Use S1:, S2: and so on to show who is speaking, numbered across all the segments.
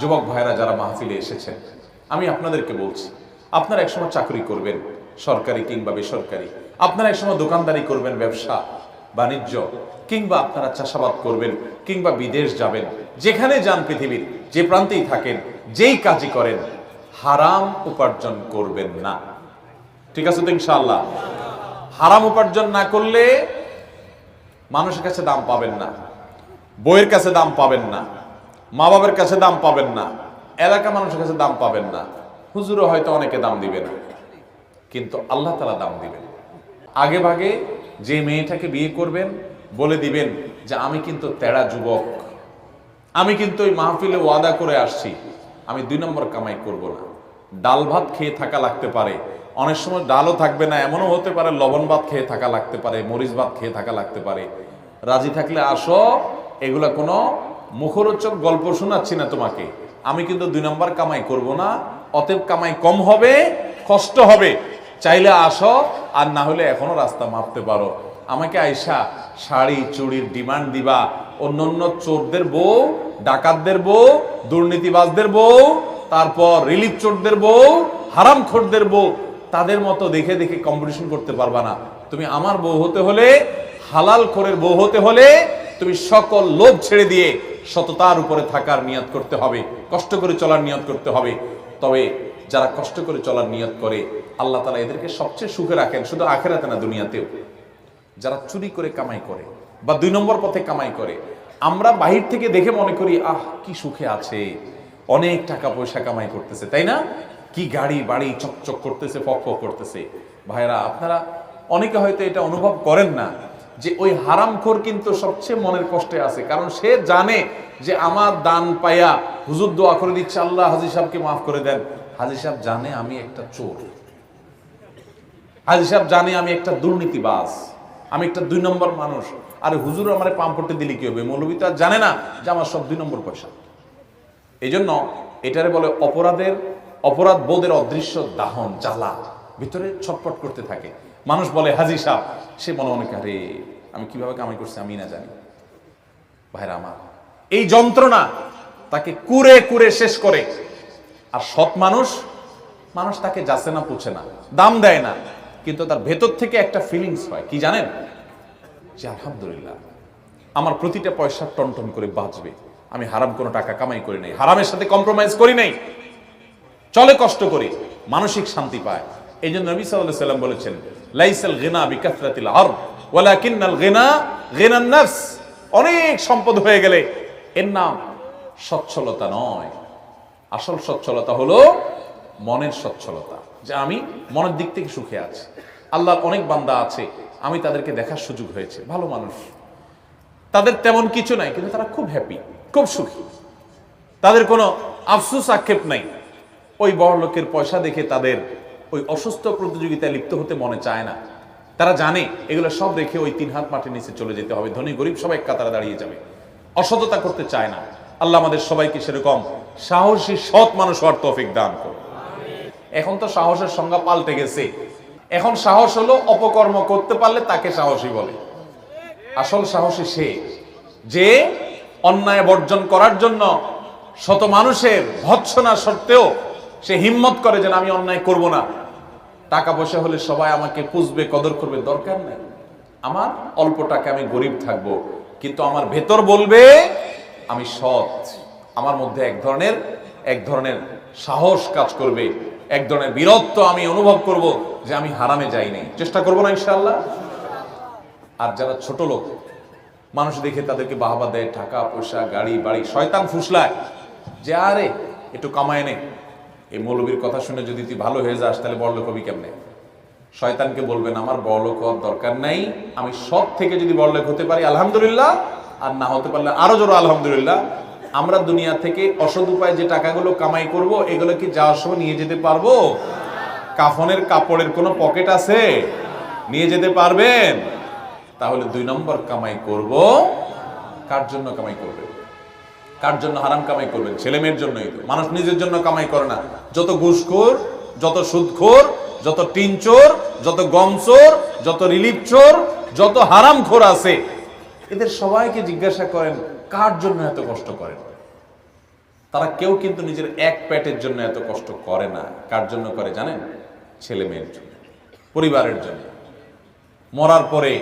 S1: যুবক ভাইরা যারা মাহফিলে এসেছেন, আমি আপনাদেরকে বলছি, আপনারা একসময় চাকরি করবেন, সরকারি কিংবা বেসরকারি। আপনারা একসময় দোকানদারি করবেন, ব্যবসা বাণিজ্য, কিংবা আপনারা চাষাবাদ করবেন, কিংবা বিদেশ যাবেন। যেখানে যান, পৃথিবীর যে প্রান্তেই থাকেন, যেই কাজই করেন, হারাম উপার্জন করবেন না। ঠিক আছে তো ইনশাআল্লাহ? হারাম উপার্জন না করলে মানুষের কাছে দাম পাবেন না, বইয়ের কাছে দাম পাবেন না, মা বাবার কাছে দাম পাবেন না, এলাকা মানুষের কাছে দাম পাবেন না, হুজুরও হয়তো অনেকে দাম দিবে না, কিন্তু আল্লাহ তাআলা দাম দিবেন। আগে ভাগে যে মেয়েটাকে বিয়ে করবেন বলে দিবেন যে আমি কিন্তু তেড়া যুবক, আমি কিন্তু ওই মাহফিলে ওয়াদা করে আসছি, আমি 2 নম্বর কামাই করব না। ডাল ভাত খেয়ে থাকা লাগতে পারে, অনেক সময় ডালও থাকবে না, এমনও হতে পারে লবণ ভাত খেয়ে থাকা লাগতে পারে, মরিচ ভাত খেয়ে থাকা লাগতে পারে। রাজি থাকলে আসো, এগুলা কোনো মুখরোচক গল্প শোনাচ্ছি না তোমাকে। আমি কিন্তু 2 নম্বর কামাই করব না, অতএব কামাই কম হবে, কষ্ট হবে। চাইলে আসো, আর না হলে এখনো রাস্তা মাপতে পারো। আমাকে আইসা শাড়ি চুড়ির ডিমান্ড দিবা, অন্য চোরদের বউ, ডাকাতদের বউ, দুর্নীতিবাজদের বউ, তারপর রিলিফ চোরদের বউ, হারামখোরদের বউ, তাদের মতো দেখে দেখে কম্পিটিশন করতে পারবা না। তুমি আমার বউ হতে হলে, হালাল খোরের বউ হতে হলে, তুমি সকল লোভ ছেড়ে দিয়ে সততার উপরে থাকার নিয়ত করতে হবে, কষ্ট করে চলার নিয়ত করতে হবে। তবে যারা কষ্ট করে চলার নিয়ত করে, আল্লাহ তাআলা এদেরকে সবচেয়ে সুখে রাখেন, শুধু আখিরাতে না, দুনিয়াতেও। যারা চুরি করে কামাই করে বা 2 নম্বর পথে কামাই করে, আমরা বাহির থেকে দেখে মনে করি আহ কি সুখে আছে, অনেক টাকা পয়সা কামাই করতেছে, তাই না? কি গাড়ি বাড়ি চকচক করতেছে, ফক ফক করতেছে। ভাইরা, আপনারা অনেকে হয়তো এটা অনুভব করেন না যে ওই হারামখোর কিন্তু সবচেয়ে মনের কষ্টে আছে, কারণ সে জানে যে আমার দান পাইয়া হুজুর দোয়া করে দিচ্ছে, আল্লাহ হাজী সাহেবকে মাফ করে দেন। হাজী সাহেব জানে আমি একটা চোর, হাজী সাহেব জানে আমি একটা দুর্নীতিবাজ, আমি একটা 2 নম্বর মানুষ। আর হুজুর আমার পাম্প করতে দিলে কি হবে? মৌলবী তো আর জানে না যে আমার সব 2 নম্বর পয়সা। এই জন্য এটারে বলে অপরাধ বোধের অদৃশ্য দাহন, জ্বালা ভিতরে ছটফট করতে থাকে। মানুষ বলে হাজী সাহেব, সে মনে মনে আরে আমি কিভাবে কামাই করছি আমি না জানি। ভাইরা আমার, এই যন্ত্রণা তাকে কুরে কুরে শেষ করে। আর সৎ মানুষ তাকে যাচ্ছে না, পুছে না, দাম দেয় না, কিন্তু তার ভেতর থেকে একটা ফিলিংস হয়, কি জানেন? যে আলহামদুলিল্লাহ আমার প্রতিটা পয়সা টনটন করে বাঁচবে, আমি হারাম কোনো টাকা কামাই করি নাই, হারামের সাথে কম্প্রোমাইজ করি নাই, চলে কষ্ট করি, মানসিক শান্তি পায়। এই জন্য নবী সাল্লাল্লাহু আলাইহি ওয়াসাল্লাম বলেছেন, লাইসাল গিনা বিকাসরাতিল আরদ ওয়ালাকিন্নাল গিনা গিনান নাফস। অনেক সম্পদ হয়ে গেলে এর নাম সচ্ছলতা নয়, আসল সচ্ছলতা হলো মনের সচ্ছলতা, যে আমি মনের দিক থেকে সুখে আছি। আল্লাহর অনেক বান্দা আছে, আমি তাদেরকে দেখার সুযোগ হয়েছে, ভালো মানুষ, তাদের তেমন কিছু নাই, কিন্তু তারা খুব হ্যাপি, খুব সুখী, তাদের কোনো আফসোস আক্ষেপ নাই। ওই বড় লোকের পয়সা দেখে তাদের ওই অসুস্থ প্রতিযোগিতায় লিপ্ত হতে মনে চায় না। তারা জানে এগুলো সব রেখে ওই 3 হাত মাটির নিচে চলে যেতে হবে, ধনী গরিব সবাই এক কাতারে দাঁড়িয়ে যাবে, অসততা করতে চায় না। আল্লাহ আমাদের সবাইকে সেরকম সাহসী সৎ মানুষ হওয়ার তৌফিক দান করুন। এখন তো সাহসের সংজ্ঞা পাল্টে গেছে, এখন সাহস হলো অপকর্ম করতে পারলে তাকে সাহসী বলে। আসল সাহসী সে যে অন্যায় বর্জন করার জন্য শত মানুষের ভৎসনা সত্ত্বেও সে হিম্মত করে যে আমি অন্যায় করব না। টাকা পয়সা হলে সবাই আমাকে পুষবে, কদর করবে, দরকার নেই, আমার অল্প টাকা, আমি গরিব থাকবো, কিন্তু আমার ভেতর বলবে আমি সৎ। আমার মধ্যে এক ধরনের সাহস কাজ করবে, এক ধরনের বীরত্ব আমি অনুভব করব যে আমি হারামে যাই নাই, চেষ্টা করবো না ইনশাআল্লাহ। আর যারা ছোট লোক, মানুষ দেখে তাদেরকে বাহবা দেয়, টাকা পয়সা গাড়ি বাড়ি, শয়তান ফুসলায় যে আরে একটু কামায় নে, এই মৌলবীর কথা শুনে যদি তুই ভালো হয়ে যাস তাহলে বড়লোক হবি কেমনে? শয়তানকে বলবেন আমার বড়লোক হওয়ার দরকার নাই, আমি সব থেকে যদি বড়লোক হতে পারি আলহামদুলিল্লাহ, আর না হতে পারলে আরো জোর আলহামদুলিল্লাহ। আমরা দুনিয়া থেকে অসৎ উপায়ে যে টাকাগুলো কামাই করব, এগুলো কি যাওয়ার সময় নিয়ে যেতে পারবো? কাফনের কাপড়ের কোনো পকেট আছে? নিয়ে যেতে পারবেন? তাহলে 2 নম্বর কামাই করব। কার জন্য কামাই করবেন? কার জন্য হারাম কামাই করবেন? ছেলে মেয়ের জন্যই তো। মানুষ নিজের জন্য কামাই করে না। যত ঘুষখোর, যত সুদখোর, যত টিন চোর, যত গম চোর, যত রিলিফ চোর, যত হারামখোর আছে, এদের সবাইকে জিজ্ঞাসা করেন কার জন্য এত কষ্ট করেন? তারা কেউ কিন্তু নিজের এক পেটের জন্য এত কষ্ট করে না। কার জন্য করে জানেন? ছেলে মেয়ের জন্য, পরিবারের জন্য। মরার পরে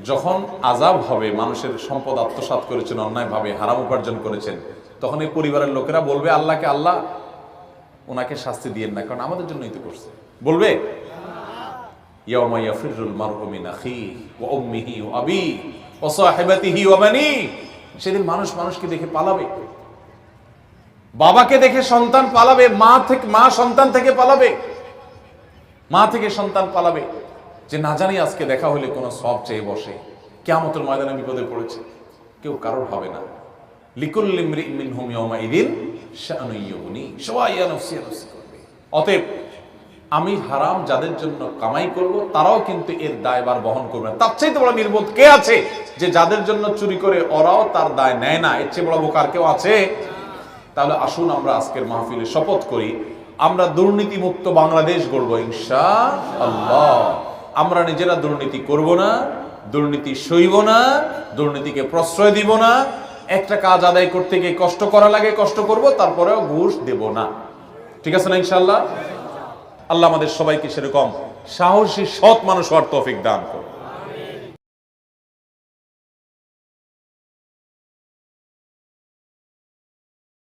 S1: যখন আযাব হবে, মানুষের সম্পদ আত্মসাৎ করেছেন, অন্যায়ভাবে হারাম উপার্জন করেছেন, তখন এই পরিবারের লোকেরা বলবে আল্লাহকে, আল্লাহ ওনাকে শাস্তি দিয়েন না, কারণ আমাদের জন্যই তো করছে। বলবে ইয়াউমা ইয়াফিরুল মারউ মিন আখিহি ওয়া উম্মিহি ওয়া আবিহি ওয়া সাহিবাতিহি ওয়া বানিহি। সেদিন মানুষ মানুষকে দেখে পালাবে, বাবাকে দেখে সন্তান পালাবে, মা সন্তান থেকে পালাবে, মা থেকে সন্তান পালাবে, যে না জানি আজকে দেখা হলে কোনো সব চেয়ে বসে, কিয়ামতের ময়দানে বিপদে পড়েছে। কেউ কারোর হবে না। লিকুল্লি ইমরিইন মিনহুম ইয়াওমাইদিন শাআনুন ইউগনি, সবাই ইয়া নাফসি ইয়া নাফসি করবে। অতএব আমি হারাম যাদের জন্য কামাই করব, তারাও কিন্তু এর দায়ভার বহন করবে না। তার চাইতে বড় নির্বোধ কে আছে যে যাদের জন্য চুরি করে ওরাও তার দায় নেয় না? এর চেয়ে বড় বোকার কেউ আছে? তাহলে আসুন আমরা আজকের মাহফিলে শপথ করি, আমরা দুর্নীতি মুক্ত বাংলাদেশ গড়ব ইনশাআল্লাহ। আমরা নিজেরা দুর্নীতি করব না, দুর্নীতি সইব না, দুর্নীতিকে প্রশ্রয় দিব না। একটা কাজ আদায় করতে গিয়ে কষ্ট করা লাগে, কষ্ট করব, তারপরেও ঘুষ দেব না। ঠিক আছে না ইনশাআল্লাহ? আল্লাহ আমাদের সবাইকে সেরকম সাহসী সৎ মানুষ হওয়ার তৌফিক দান করুন।